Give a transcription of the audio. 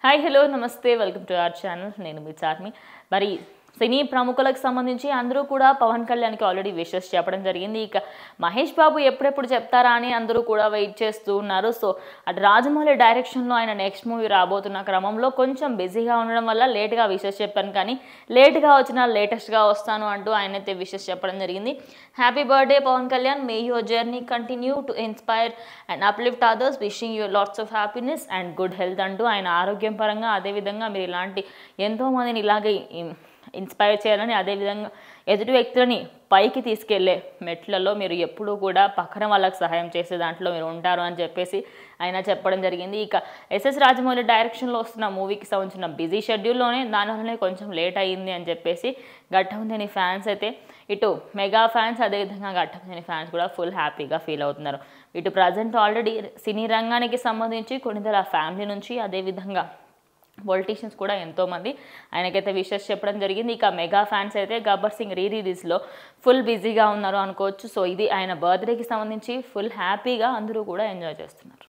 Hi hello నమస్తే welcome to our channel. నేను మీ చార్మి. మరి సినీ ప్రముఖులకు సంబంధించి అందరూ కూడా పవన్ కళ్యాణ్కి ఆల్రెడీ విషెస్ చెప్పడం జరిగింది. ఇక మహేష్ బాబు ఎప్పుడెప్పుడు చెప్తారా అని అందరూ కూడా వెయిట్ చేస్తూ ఉన్నారు. సో అటు రాజమౌళి డైరెక్షన్లో ఆయన నెక్స్ట్ మూవీ రాబోతున్న క్రమంలో కొంచెం బిజీగా ఉండడం వల్ల లేట్గా విషెస్ చెప్పాను, కానీ లేట్గా వచ్చినా లేటెస్ట్గా వస్తాను అంటూ ఆయనైతే విషెస్ చెప్పడం జరిగింది. Happy birthday Pawan Kalyan, may your journey continue to inspire and uplift others, wishing you lots of happiness and good health అంటూ ఆయన ఆరోగ్యం పరంగా, అదేవిధంగా మీరు ఇలాంటి ఎంతోమందిని ఇలాగే ఇన్స్పైర్ చేయాలని, అదేవిధంగా ఎదుటి వ్యక్తులని పైకి తీసుకెళ్లే మెట్లలో మీరు ఎప్పుడూ కూడా పక్కన వాళ్ళకి సహాయం చేసే దాంట్లో మీరు ఉంటారు అని చెప్పేసి ఆయన చెప్పడం జరిగింది. ఇక ఎస్ఎస్ రాజమౌళి డైరెక్షన్లో వస్తున్న మూవీకి సంబంధించిన బిజీ షెడ్యూల్లోనే దానివల్లనే కొంచెం లేట్ అయ్యింది అని చెప్పేసి ఘట్టమనేని ఫ్యాన్స్ అయితే, ఇటు మెగా ఫ్యాన్స్ అదేవిధంగా ఘట్టమనేని ఫ్యాన్స్ కూడా ఫుల్ హ్యాపీగా ఫీల్ అవుతున్నారు. ఇటు ప్రజెంట్ ఆల్రెడీ సినీ రంగానికి సంబంధించి కొన్నిదల ఫ్యామిలీ నుంచి, అదేవిధంగా పొలిటీషియన్స్ కూడా ఎంతోమంది ఆయనకైతే విషెస్ చెప్పడం జరిగింది. ఇక మెగా ఫ్యాన్స్ అయితే గబ్బర్ సింగ్ రిలీజ్లో ఫుల్ బిజీగా ఉన్నారు అనుకోవచ్చు. సో ఇది ఆయన బర్త్డేకి సంబంధించి ఫుల్ హ్యాపీగా అందరూ కూడా ఎంజాయ్ చేస్తున్నారు.